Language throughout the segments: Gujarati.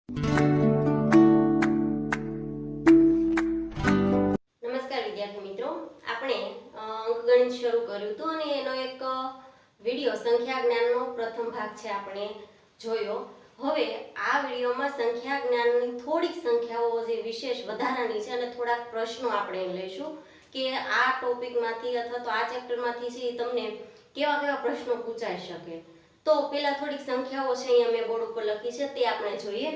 નમસ્કાર વિદ્યાર્થી મિત્રો, આપણે અંકગણિત શરૂ કર્યું હતું અને એનો એક વિડિયો સંખ્યા જ્ઞાનનો પ્રથમ ભાગ છે આપણે જોયો. હવે આ વિડિયોમાં સંખ્યા જ્ઞાનની થોડીક સંખ્યાઓ જે વિશેષ વધારાની છે અને થોડાક પ્રશ્નો આપણે લઈશું કે આ ટોપિકમાંથી અથવા તો આ ચેપ્ટરમાંથી છે તમને કેવા કેવા પ્રશ્નો પૂછાઈ શકે. તો પહેલા થોડીક સંખ્યાઓ છે અહીંયા મેં બોર્ડ ઉપર લખી છે તે આપણે જોઈએ.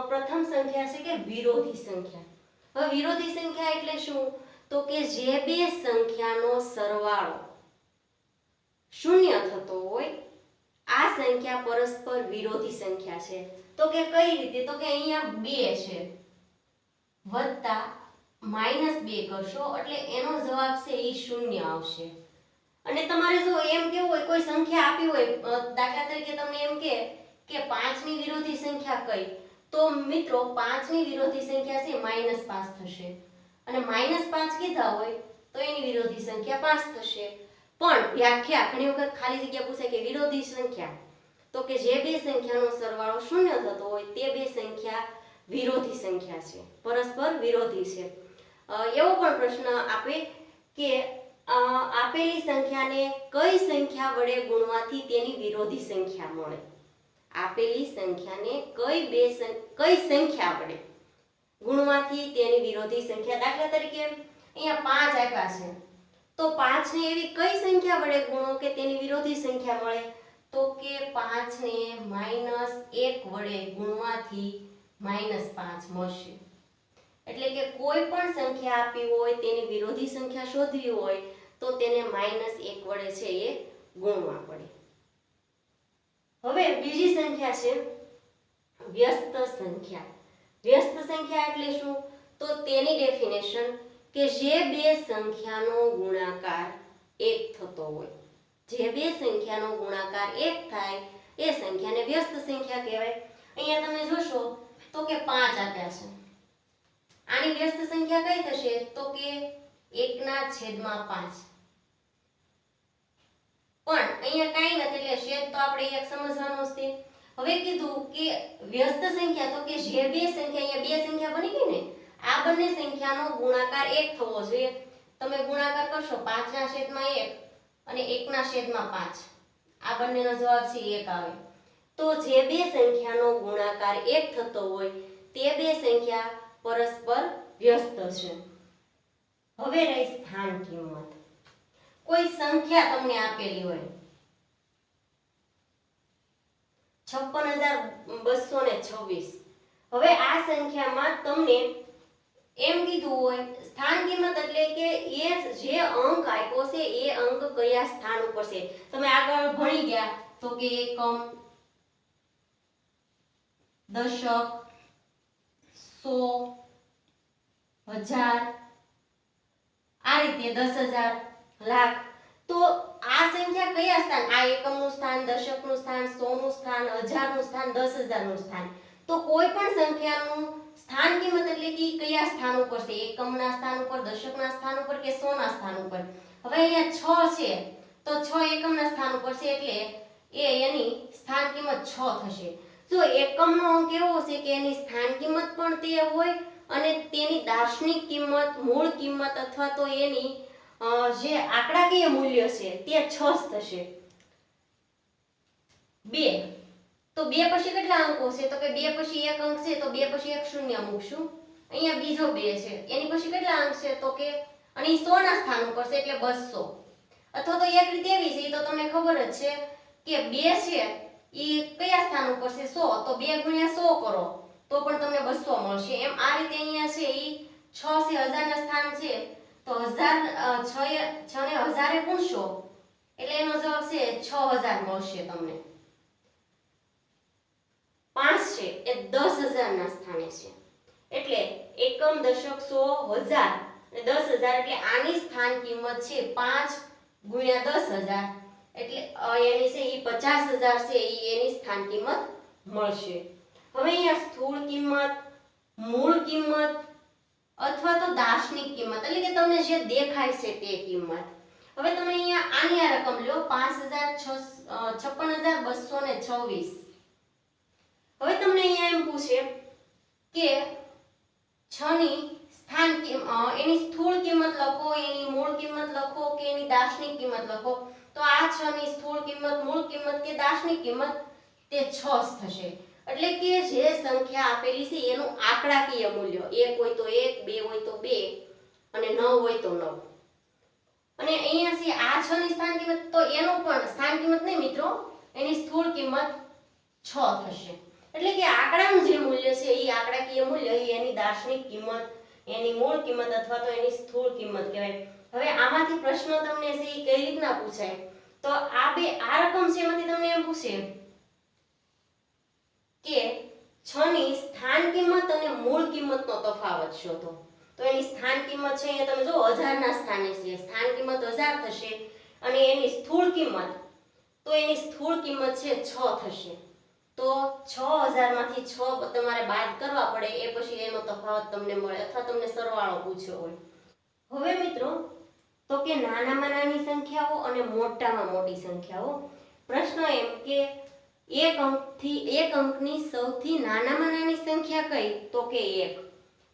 પ્રથમ સંખ્યા છે કે વિરોધી સંખ્યા. હવે વિરોધી સંખ્યા એટલે શું? તો કે જે બે સંખ્યાનો સરવાળો શૂન્ય થતો હોય આ સંખ્યા પરસ્પર વિરોધી સંખ્યા છે. તો કે કઈ રીતે? તો કે અહીંયા 2 છે વત્તા -2 કરશો એટલે એનો જવાબ છે એ શૂન્ય આવશે. અને તમારે જો એમ કેવું હોય કોઈ સંખ્યા આપી હોય, દાખલા તરીકે તમને એમ કે 5 ની વિરોધી સંખ્યા કઈ, તો મિત્રો 5 ની વિરોધી સંખ્યા છે -5 થશે અને -5 કીધા હોય તો એની વિરોધી સંખ્યા 5 થશે. પણ વ્યાખ્યા ઘણી વખત ખાલી જગ્યા પૂછે કે વિરોધી સંખ્યા, તો કે જે બે સંખ્યાનો સરવાળો શૂન્ય થતો હોય તે બે સંખ્યા વિરોધી સંખ્યા છે, પરસ્પર વિરોધી છે. એવો પણ પ્રશ્ન આપે કે આપેલી સંખ્યાને કઈ સંખ્યા વડે ગુણવાથી તેની વિરોધી સંખ્યા મળે. આપેલી સંખ્યાને કઈ સંખ્યા વડે ગુણવાથી તેની વિરોધી સંખ્યા. દાખલા તરીકે અહીંયા 5 આપ્યા છે તો 5 ને એવી કઈ સંખ્યા વડે ગુણો કે તેની વિરોધી સંખ્યા મળે? તો કે 5 ને -1 વડે ગુણવાથી -5 મળશે. એટલે કે કોઈ પણ સંખ્યા આપી હોય તેની વિરોધી સંખ્યા શોધવી હોય તો તેને -1 વડે છે એ ગુણવા પડે. હવે બીજી સંખ્યા છે વ્યસ્ત સંખ્યા. વ્યસ્ત સંખ્યા એટલે શું? તો તેની ડેફિનેશન કે જે બે સંખ્યાનો ગુણાકાર 1 થતો હોય. જે બે સંખ્યાનો ગુણાકાર 1 થાય એ સંખ્યાને વ્યસ્ત સંખ્યા કહેવાય. અહીંયા તમે જોશો તો કે 5 આપ્યા છે. આની વ્યસ્ત સંખ્યા કઈ થશે? તો કે 1/5. પણ અહીંયા કાઈ નથી એટલે છેદ તો આપણે એક સમજવાનો છે. હવે કીધું કે વ્યસ્ત સંખ્યા, તો કે જે બે સંખ્યા, અહીંયા બે સંખ્યા બની ગઈ ને, આ બંને સંખ્યાનો ગુણાકાર 1 થવો જોઈએ. તમે ગુણાકાર કરશો 5/1 અને 1/5, આ બંનેનો જવાબ છે 1 આવે. તો જે બે સંખ્યાનો ગુણાકાર 1 થતો હોય તે બે સંખ્યા પરસ્પર વ્યસ્ત છે. હવે રહી સ્થાન કિંમત. કોઈ સંખ્યા તમને આપેલી હોય 56,226. હવે આ સંખ્યામાં તમને એમ કીધું હોય સ્થાન કિંમત એટલે કે એ જે અંક આપ્યો છે એ અંક કયા સ્થાન ઉપર છે. તમે આગળ ભણી ગયા તો કે એકમ, દશક, 100, 1000, આ રીતે 10,000, લાખ. તો આ સંખ્યા કયા સ્થાન? આ એકમનું સ્થાન, દશકનું સ્થાન, 100નું સ્થાન, 1000નું સ્થાન, 10,000નું સ્થાન. તો કોઈ પણ સંખ્યાનું સ્થાન કિંમત એટલે કે કયા સ્થાન ઉપર છે? એકમના સ્થાન ઉપર, દશકના સ્થાન ઉપર કે 100ના સ્થાન ઉપર. હવે અહીંયા 6 છે તો 6 એકમના સ્થાન ઉપર છે એટલે એની સ્થાન કિંમત 6 થશે. જો એકમનો અંક એવો છે કે એની સ્થાન કિંમત પણ તે હોય અને તેની દાર્શનિક કિંમત, મૂળ કિંમત અથવા તો એની જે આંકડાકીય મૂલ્ય છે તે 6 થશે. 2 તો 2 પછી કેટલા અંકો છે? તો કે 2 પછી એક અંક છે તો 2 પછી એક શૂન્ય મૂકશું. અહીંયા બીજો 2 છે એની પછી કેટલા અંક છે? તો કે અને 100 ના સ્થાન ઉપર છે એટલે 200. અથવા તો એક રીતે એવી છે તો તમને ખબર જ છે કે 2 છે ઈ કયા સ્થાન ઉપર છે? 100. તો 2 ગુણ્યા 100 કરો તો પણ તમને 200 મળશે. એમ આ રીતે અહીંયા છે ઈ 6 છે 1000 ના સ્થાન છે તો 1000 6 ને 1000 એ ગુણશો એટલે એનો જવાબ છે 6000 મળશે તમને. 5 છે એ 10,000 ના સ્થાને છે એટલે એકમ, દશક, 100, 1000 અને 10,000 એટલે આની સ્થાન કિંમત છે 5 ગુણ્યા 10,000 એટલે એની છે ઈ 50,000 છે ઈ એની સ્થાન કિંમત મળશે. હવે અહીંયા સ્થૂળ કિંમત, મૂળ કિંમત અથવા તો દાર્શનિક કિંમત એટલે કે તમને જે દેખાય છે તે કિંમત. હવે તમે અહીંયા આની આ રકમ લો 56,226. હવે તમને અહીંયા એમ પૂછે દાર્શનિક કિંમત લખો તો આ 6 ની સ્થૂળ કિંમત, મૂળ કિંમત કે દાર્શનિક કિંમત તે 6 જ થશે. એટલે કે જે સંખ્યા આપેલી છે એનું આંકડાકીય મૂલ્ય 1 હોય તો 1, 2 હોય તો 2 અને 9 હોય તો 9. અને અહીંયા છે આ 6 ની સ્થાન કિંમત, તો એનું પણ સ્થાન કિંમત નહીં મિત્રો, એની સ્થૂળ કિંમત 6 થશે. એટલે કે આંકડાનું જે મૂલ્ય છે એ આંકડાકીય મૂલ્ય એની દાર્શનિક કિંમત, એની મૂળ કિંમત અથવા તો એની સ્થૂળ કિંમત કહેવાય. હવે આમાંથી પ્રશ્ન તમને છે એ કઈ રીતના પૂછાય, તો આ રકમ છે એમાંથી તમને એમ પૂછે કે 6 ની સ્થાન કિંમત અને મૂળ કિંમતનો તફાવત શોધો. તો એની સ્થાન કિંમત છે અહીંયા તમે જો 1000 ના સ્થાને છે, સ્થાન કિંમત 1000 થશે અને એની સ્થૂળ કિંમત, તો એની સ્થૂળ કિંમત છે 6 થશે. તો 6000 માંથી 6 તમારે બાદ કરવા પડે, એ પછી એનો તફાવત તમને મળે અથવા તમને સરવાળો પૂછ્યો હોય. હવે મિત્રો તો કે નાનામાં નાની સંખ્યાઓ અને મોટામાં મોટી સંખ્યાઓ. પ્રશ્ન એમ કે એક અંકની સૌથી નાનામાં નાની સંખ્યા કઈ, તો કે 1.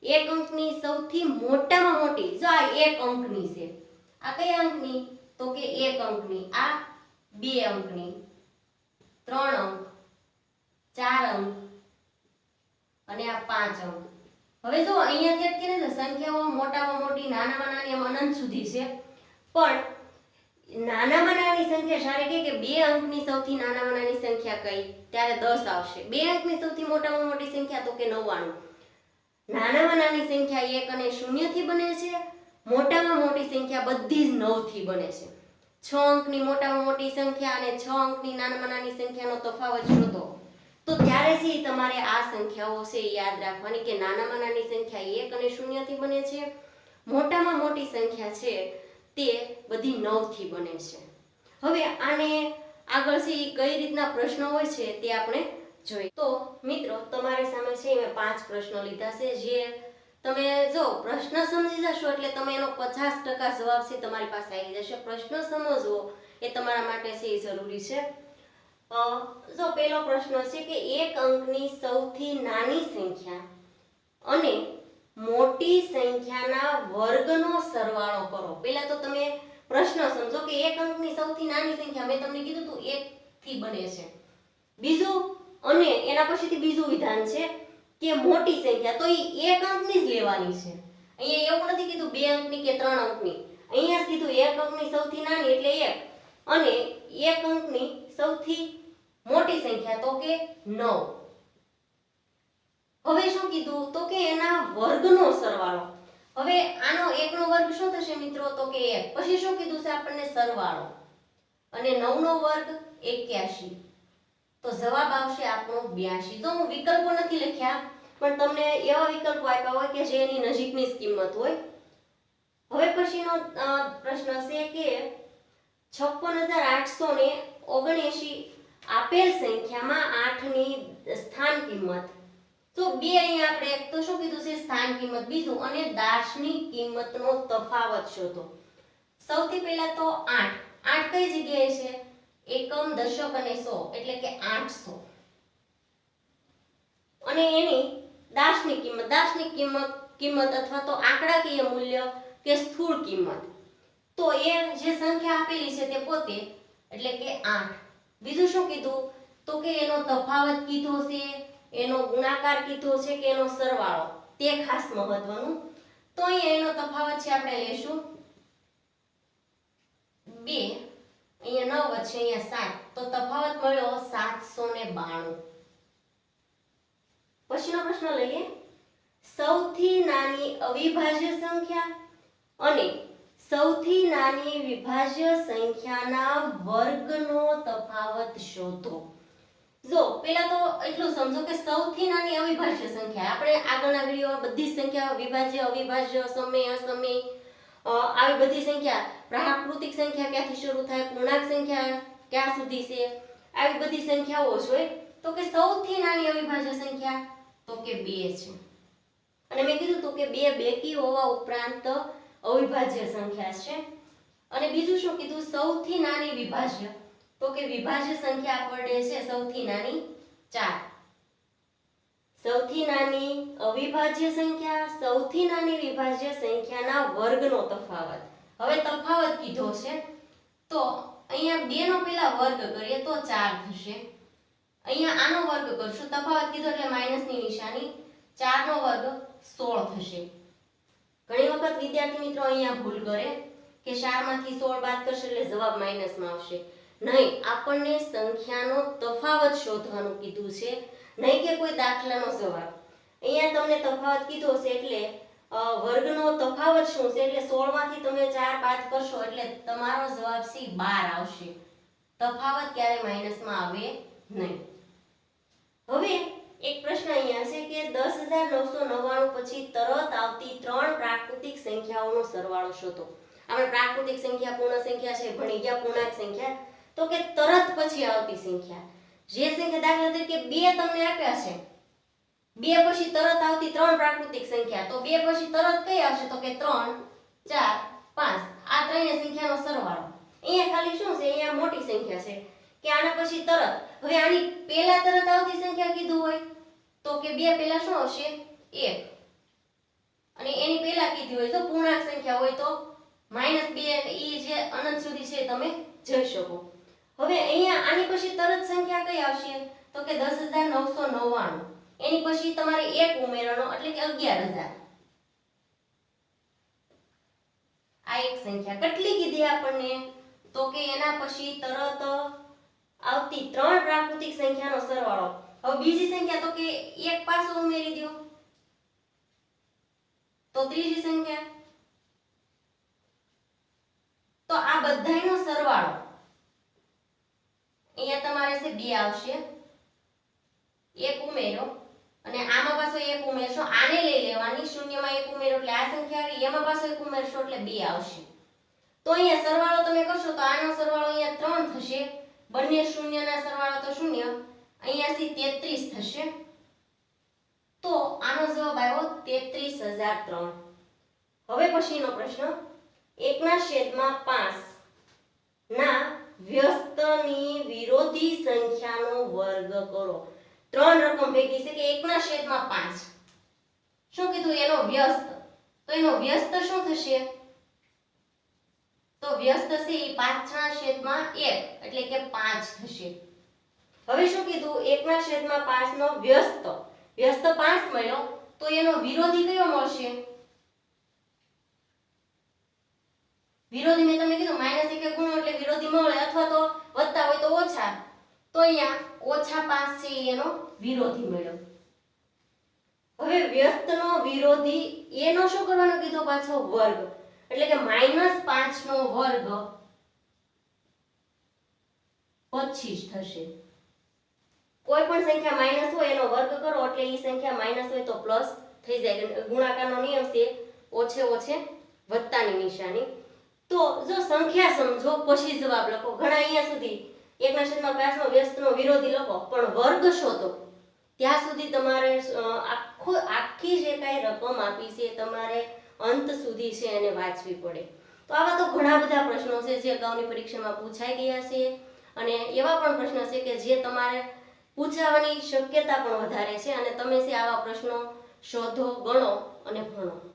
એક અંકની સૌથી મોટામાં મોટી, જો આ 1 અંકની છે, આ કયા અંકની, તો કે 1 અંકની, આ 2 અંકની, 3 અંક, 4 અંક અને આ 5 અંક. હવે જો અહીંયા કે ને સંખ્યાઓ મોટામાં મોટી, નાનામાં નાની એમ અનંત સુધી છે, પણ નાનામાં નાની સંખ્યા સારે કે 2 અંકની સૌથી નાનામાં નાની સંખ્યા કઈ, ત્યારે 10 આવશે. 2 અંકની સૌથી મોટામાં મોટી સંખ્યા તો કે 99. નાનામાં નાની સંખ્યા 1 અને 0 થી બને છે, મોટામાં મોટી સંખ્યા બધી જ 9 થી બને છે. 6 અંકની મોટામાં મોટી સંખ્યા અને 6 અંકની નાનામાં નાની સંખ્યાનો તફાવત શોધો. તો ત્યારે છે તમારે આ સંખ્યાઓ છે યાદ રાખવાની કે નાનામાં નાની સંખ્યા 1 અને 0 થી બને છે, મોટામાં મોટી સંખ્યા છે તે બધી 9 થી બને છે. હવે આને આગળ છે એ કઈ રીતના પ્રશ્નો હોય છે તે આપણે જોઈએ. તો મિત્રો તમારી સામે છે મેં 5 પ્રશ્નો લીધા છે, જે તમે જો પ્રશ્ન સમજી જશો એટલે તમે એનો 50% જવાબ છે તમારી પાસે આવી જશે. પ્રશ્ન સમજવો એ તમારા માટે છે એ જરૂરી છે. જો પહેલો પ્રશ્ન છે કે એક અંકની સૌથી નાની સંખ્યા અને મોટી સંખ્યાના વર્ગનો સરવાળો કરો. પહેલા તો તમે પ્રશ્ન સમજો કે એક અંકની સૌથી નાની સંખ્યા મેં તમને કીધું હતું 1 થી બને છે. બીજું અને એના પછીથી બીજું વિધાન છે કે મોટી સંખ્યા, તો એ 1 અંકની જ લેવાની છે. અહીંયા એવું નથી કીધું 2 અંકની કે 3 અંકની, અહીંયા જ કીધું 1 અંકની સૌથી નાની એટલે 1 અને 1 અંકની સૌથી મોટી સંખ્યા તો કે 9. હવે શું કીધું, તો કે એના વર્ગનો સરવાળો. હવે આનો 1 નો વર્ગ શું થશે મિત્રો, તો કે 1. પછી શું કીધું છે આપણને, સરવાળો, અને 9 નો વર્ગ 81. તો જવાબ આવશે આપણો 82. તો હું વિકલ્પો નથી લખ્યા, પણ તમને એવા વિકલ્પો આપ્યા હોય કે જે એની નજીકની જ કિંમત હોય. હવે પછીનો પ્રશ્ન છે કે 56879 આપેલ સંખ્યામાં 8 ની સ્થાન કિંમત. તો બે અહીંયા આપણે એક તો શું કીધું છે, સ્થાન કિંમત, બીજું અને દાર્શનિક કિંમતનો તફાવત શોધો. સૌથી પહેલા તો 8 કઈ જગ્યાએ છે, એકમ, દશક અને 100 એટલે કે 800. અને એની દાર્શનિક કિંમત અથવા તો આંકડાકીય મૂલ્ય કે સ્થૂળ કિંમત. તો એ જે સંખ્યા આપેલી છે તે પોતે એટલે કે 8. બીજું શું કીધું, તો કે એનો તફાવત કીધો છે, એનો ગુણાકાર કીધો છે કે એનો સરવાળો, તે ખાસ મહત્વનું. તો અહીંયા એનો તફાવત છે આપણે લેશું 2, અહીંયા 9 વચ્ચે અહીંયા 7, તો તફાવત મળ્યો 792. પછીનો પ્રશ્ન લઈએ, સૌથી નાની અવિભાજ્ય સંખ્યા અને સૌથી નાની વિભાજ્ય સંખ્યાના વર્ગનો તફાવત શોધો. જો પહેલા તો એટલું સમજો કે સૌથી નાની અવિભાજ્ય સંખ્યા, આપણે આગળના વિડિયોમાં બધી સંખ્યા વિભાજ્ય, અવિભાજ્ય, સમય, અસમય આવી બધી સંખ્યા, પ્રાકૃતિક સંખ્યા ક્યાંથી શરૂ થાય, પૂર્ણાંક સંખ્યા ક્યાં સુધી છે, આવી બધી સંખ્યાઓ જોઈ. તો કે સૌથી નાની અવિભાજ્ય સંખ્યા તો કે 2 છે. અને મેં કીધું તો કે 2 બેકી હોવા ઉપરાંત અવિભાજ્ય સંખ્યા છે. અને બીજું શું કીધું, સૌથી નાની વિભાજ્ય, તો કે વિભાજ્ય સંખ્યા આપણને છે સૌથી નાની 4. સૌથી નાની અવિભાજ્ય સંખ્યા, સૌથી નાની વિભાજ્ય સંખ્યાના વર્ગનો તફાવત. હવે તફાવત કીધો છે તો અહીંયા 2 નો પેલા વર્ગ કરીએ તો 4 થશે, અહીંયા આનો વર્ગ કરશું, તફાવત કીધો એટલે માઈનસની નિશાની, 4 નો વર્ગ 16 થશે. ઘણી વખત વિદ્યાર્થી મિત્રો અહીંયા ભૂલ કરે કે 4 માંથી 16 બાદ કરશે એટલે જવાબ માઈનસમાં આવશે. નહીં, આપણને સંખ્યાનો તફાવત શોધવાનું કીધું છે, નહીં કે કોઈ દાખલાનો જવાબ. અહીંયા તમને તફાવત કીધો છે એટલે વર્ગનો તફાવત શું છે એટલે 16 માંથી તમે 4 બાદ કરશો એટલે તમારો જવાબ છે 12 આવશે. તફાવત ક્યારે માઈનસમાં આવે નહીં. હવે એક પ્રશ્ન અહીંયા છે કે 10,999 પછી તરત આવતી 3 પ્રાકૃતિક સંખ્યાઓનો સરવાળો શોધો. આપણે પ્રાકૃતિક સંખ્યા, પૂર્ણ સંખ્યા છે ભણી ગયા, પૂર્ણાંક સંખ્યા, તો કે તરત પછી આવતી સંખ્યા જે સંખ્યા દાખલા તરીકે 2 તમને આપ્યા છે, 2 પછી તરત આવતી 3 પ્રાકૃતિક સંખ્યા, તો 2 પછી તરત કઈ આવશે તો કે 3 4 5, આ ત્રણેય સંખ્યાનો સરવાળો. અહીંયા ખાલી શું છે, અહીંયા મોટી સંખ્યા છે કે આના પછી તરત. હવે આની પહેલા તરત આવતી સંખ્યા કીધું હોય તો કે 2 પહેલા શું આવશે 1, અને એની પહેલા કીધી હોય તો પૂર્ણાંક સંખ્યા હોય તો -2, ઈ જે અનંત સુધી છે તમે જઈ શકો. હવે અહીંયા આની પછી તરત સંખ્યા કઈ આવશે તો કે 10,999, એની પછી તમારે 1 ઉમેરવાનો એટલે કે 11,000. આ એક સંખ્યા કેટલી કીધી આપણને તો કે એના પછી તરત આવતી 3 પ્રાકૃતિક સંખ્યાનો સરવાળો. હવે બીજી સંખ્યા તો કે 1 પાછો ઉમેરી દો તો ત્રીજી સંખ્યા, તો આ બધાયનો સરવાળો અહીંયા તમારે છે 2 આવશે, 1 ઉમેરો અને આમાં પાછો 1 ઉમેરશો, આને લઈ લેવાની, શૂન્યમાં 1 ઉમેરો એટલે આ સંખ્યા આવી, એમાં પાછો 1 ઉમેરશો એટલે 2 આવશે. તો અહીંયા સરવાળો તમે કરશો તો આનો સરવાળો અહીંયા 3 થશે, બંને શૂન્યના સરવાળો તો શૂન્ય, અહીંયાથી 33 થશે. તો આનો જવાબ આવ્યો 33,003. હવે પછીનો પ્રશ્ન, 1/5 ના વ્યસ્તની વિરોધી સંખ્યાનો વર્ગ કરો. 3 રકમ ભેગી છે કે 1/5, શું કીધું એનો વ્યસ્ત, તો એનો વ્યસ્ત શું થશે તો વ્યસ્ત છે એ 5/1 એટલે કે 5 થશે. હવે શું કીધું 1/5 નો વ્યસ્ત 5 મળ્યો તો એનો વિરોધી કયો મળશે, વિરોધી મેં તમને કીધું -1 ગુણો એટલે વિરોધી મળે, અથવા તો વત્તા હોય તો ઓછા, તો અહીંયા -5 છે એનો વિરોધી મળ્યો. હવે વ્યસ્તનો વિરોધી એનો શું કરવાનો કીધો પાછો વર્ગ, એટલે કે -5 નો વર્ગ 25 થશે. કોઈ પણ સંખ્યા માઈનસ હોય એનો વર્ગ કરો એટલે ઈ સંખ્યા માઈનસ હોય તો પ્લસ થઈ જાય. ગુણાકારનો નિયમ છે ઓછે ઓછે વત્તાની નિશાની. તો જો સંખ્યા સમજો પછી જવાબ લખો. ઘણા અહીંયા સુધી 1/5 નો વ્યસ્તનો વિરોધી લખો પણ વર્ગ શોધો, ત્યાં સુધી તમારે આખી જે કાંઈ રકમ આપી છે તમારે અંત સુધી છે એને વાંચવી પડે. તો આવા તો ઘણા બધા પ્રશ્નો છે જે અગાઉની પરીક્ષામાં પૂછાઈ ગયા છે, અને એવા પણ પ્રશ્નો છે કે જે તમારે પૂછાવાની શક્યતા પણ વધારે છે, અને તમે છે આવા પ્રશ્નો શોધો, ગણો અને ભણો.